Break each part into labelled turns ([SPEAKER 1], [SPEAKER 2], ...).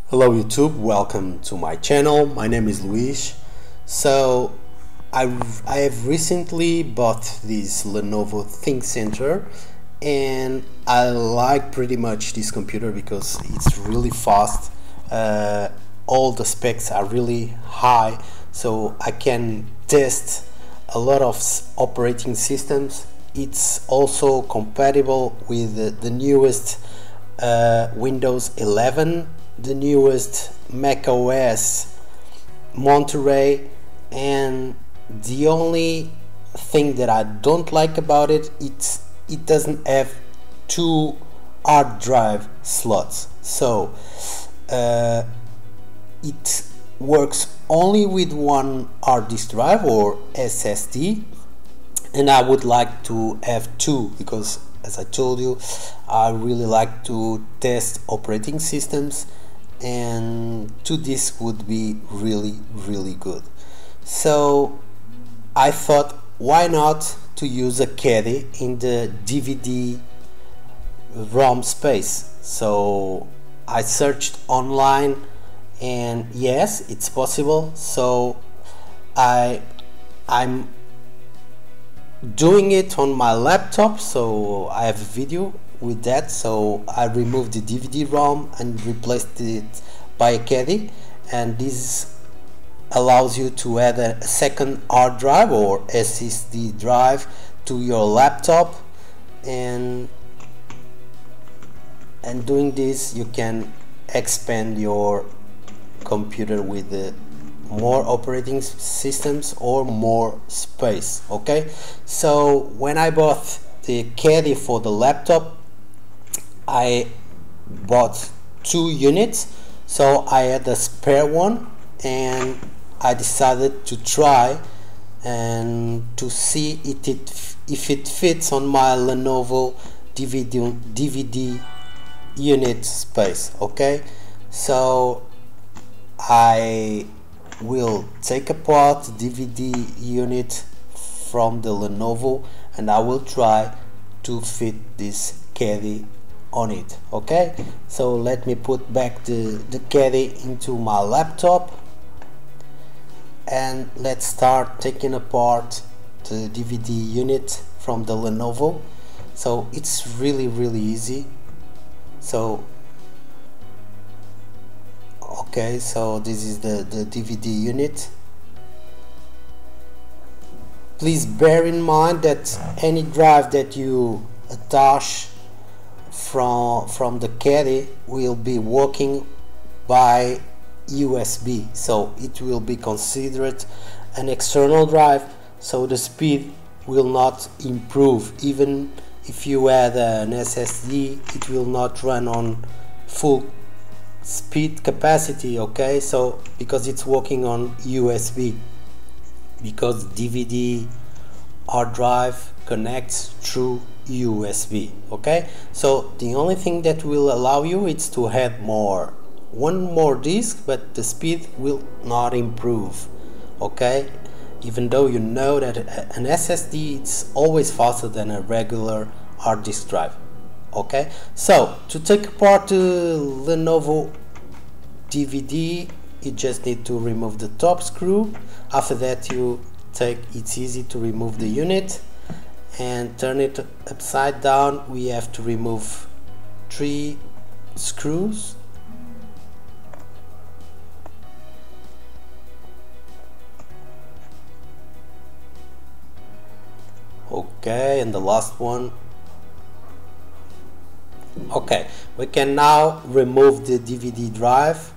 [SPEAKER 1] Hello YouTube, welcome to my channel. My name is Luis. So I have recently bought this Lenovo ThinkCentre and I like pretty much this computer because it's really fast. All the specs are really high, so I can test a lot of operating systems. It's also compatible with the newest Windows 11, the newest Mac OS Monterey, and the only thing that I don't like about it doesn't have two hard drive slots, so it works only with one hard disk drive or SSD, and I would like to have two because, as I told you, I really like to test operating systems, and two discs would be really good. So I thought, why not to use a Caddy in the DVD ROM space? So I searched online, and yes, it's possible. So I'm doing it on my laptop, so I have a video with that. So I removed the DVD ROM and replaced it by a Caddy, and this allows you to add a second hard drive or SSD drive to your laptop, and doing this you can expand your computer with more operating systems or more space. Okay, so when I bought the Caddy for the laptop, I bought 2 units, so I had a spare one, and I decided to try and to see if it fits on my Lenovo DVD unit space. Okay, so I will take apart the DVD unit from the Lenovo and I will try to fit this Caddy on it. Okay, so let me put back the Caddy into my laptop, and let's start taking apart the DVD unit from the Lenovo. So it's really easy. So okay, so this is the DVD unit. Please bear in mind that any drive that you attach from the Caddy will be working by USB, so it will be considered an external drive, so the speed will not improve. Even if you add an SSD, it will not run on full speed capacity. Okay, so because it's working on USB, because DVD hard drive connects through USB. Okay, so the only thing that will allow you is to add one more disk, but the speed will not improve. Okay, even though you know that an SSD is always faster than a regular hard disk drive. Okay, so to take apart the Lenovo DVD, you just need to remove the top screw. After that, it's easy to remove the unit and turn it upside down. We have to remove 3 screws. Okay, and the last one. Okay, we can now remove the DVD drive.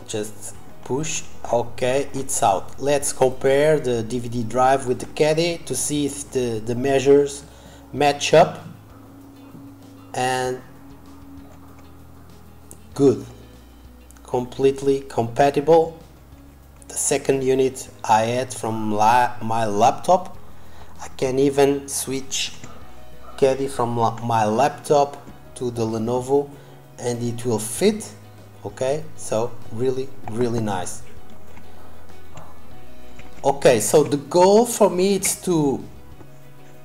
[SPEAKER 1] Just push. Okay, it's out. Let's compare the DVD drive with the Caddy to see if the measures match up. And good, completely compatible. The second unit I had from my laptop. I can even switch Caddy from my laptop to the Lenovo and it will fit. Okay, so really nice. Okay, so the goal for me is to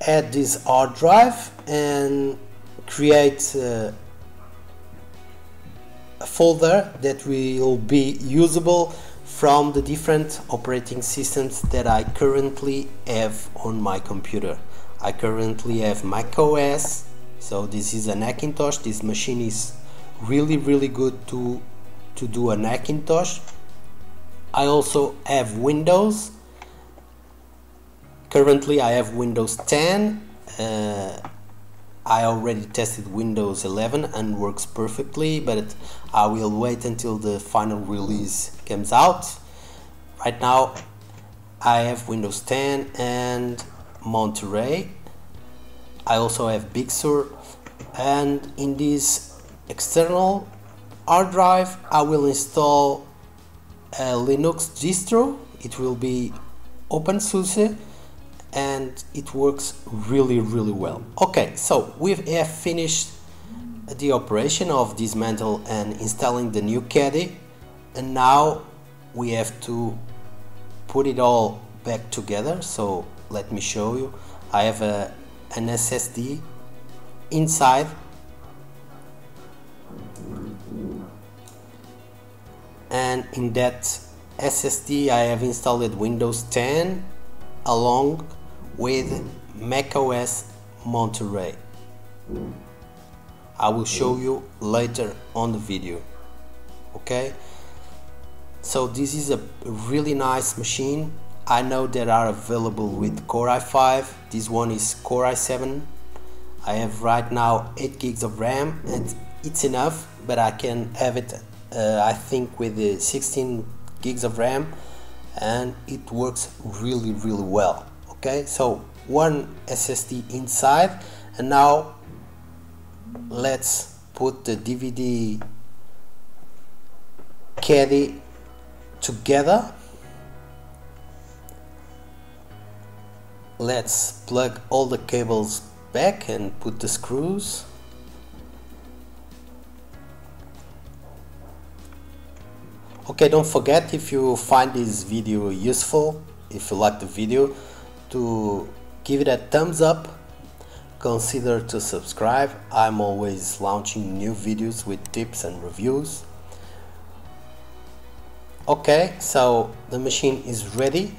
[SPEAKER 1] add this hard drive and create folder that will be usable from the different operating systems that I currently have on my computer. I currently have Mac OS, so this is an Macintosh. This machine is really good to do a Macintosh. I also have Windows. Currently I have Windows 10. I already tested Windows 11 and works perfectly, but I will wait until the final release comes out. Right now I have Windows 10 and Monterey. I also have Big Sur, and in this external hard drive I will install a Linux distro. It will be OpenSUSE and it works really well. Okay, so we have finished the operation of dismantle and installing the new Caddy, and now we have to put it all back together. So let me show you. I have an SSD inside, and in that SSD I have installed Windows 10 along with macOS Monterey. I will show you later on the video. Okay, so this is a really nice machine. I know that are available with Core i5. This one is Core i7. I have right now 8 gigs of RAM, and it's enough, but I can have it I think with the 16 gigs of RAM, and it works really well. Okay, so one SSD inside, and now let's put the DVD Caddy together. Let's plug all the cables back and put the screws. Okay, don't forget, if you find this video useful, if you like the video, to give it a thumbs up. Consider to subscribe. I'm always launching new videos with tips and reviews. Okay, so the machine is ready.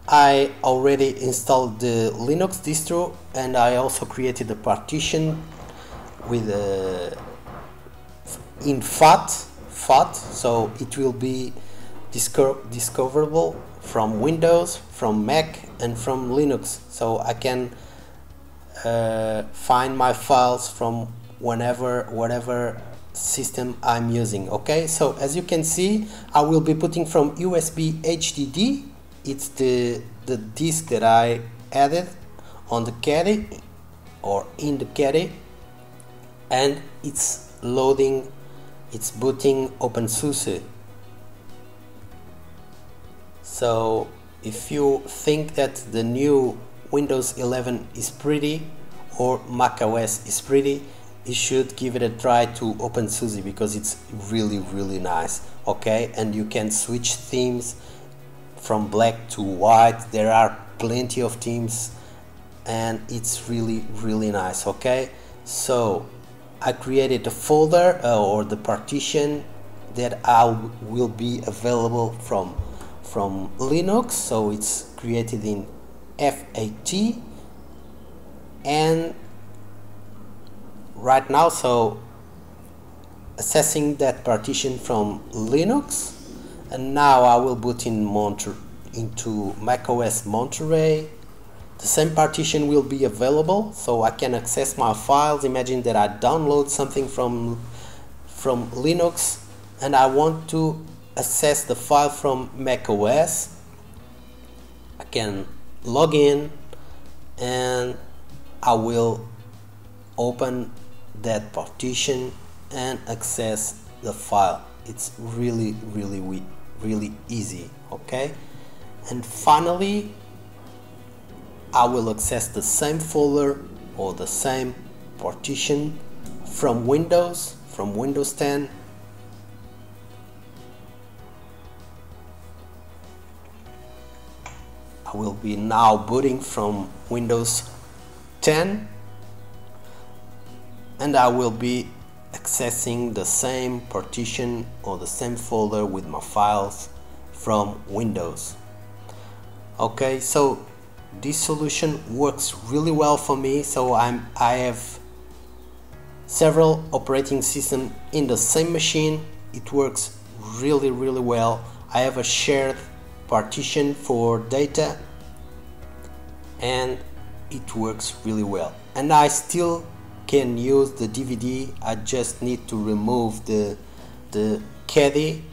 [SPEAKER 1] I already installed the Linux distro, and I also created a partition with in FAT, so it will be discoverable from Windows, from Mac, and from Linux, so I can find my files from whatever system I'm using. Okay, so as you can see, I will be putting from USB HDD. It's the disk that I added on the Caddy, or in the Caddy, and it's loading, it's booting OpenSUSE. So if you think that the new Windows 11 is pretty or macOS is pretty, you should give it a try to OpenSUSE, because it's really nice. Okay, and you can switch themes from black to white. There are plenty of themes, and it's really nice. Okay, so I created a folder or the partition that will be available from Linux, so it's created in FAT, and right now, so accessing that partition from Linux, and now I will boot into macOS Monterey. The same partition will be available, so I can access my files. Imagine that I download something from Linux and I want to access the file from macOS. I can log in and I will open that partition and access the file. It's really easy. Okay, and finally I will access the same folder or the same partition from Windows 10. I will be now booting from Windows 10, and I will be accessing the same partition or the same folder with my files from Windows. Okay, so this solution works really well for me. So I have several operating systems in the same machine. It works really well. I have a shared partition for data and it works really well, and I still can use the DVD. I just need to remove the caddy.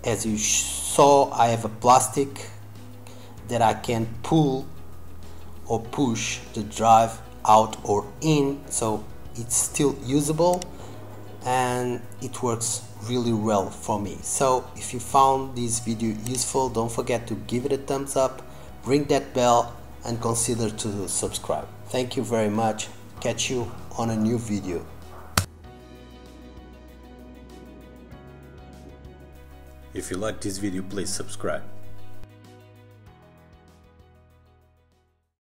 [SPEAKER 1] As you saw, I have a plastic that I can pull or push the drive out or in, so it's still usable and it works really well for me. So if you found this video useful, don't forget to give it a thumbs up, ring that bell and consider to subscribe. Thank you very much. Catch you on a new video. If you like this video, please subscribe.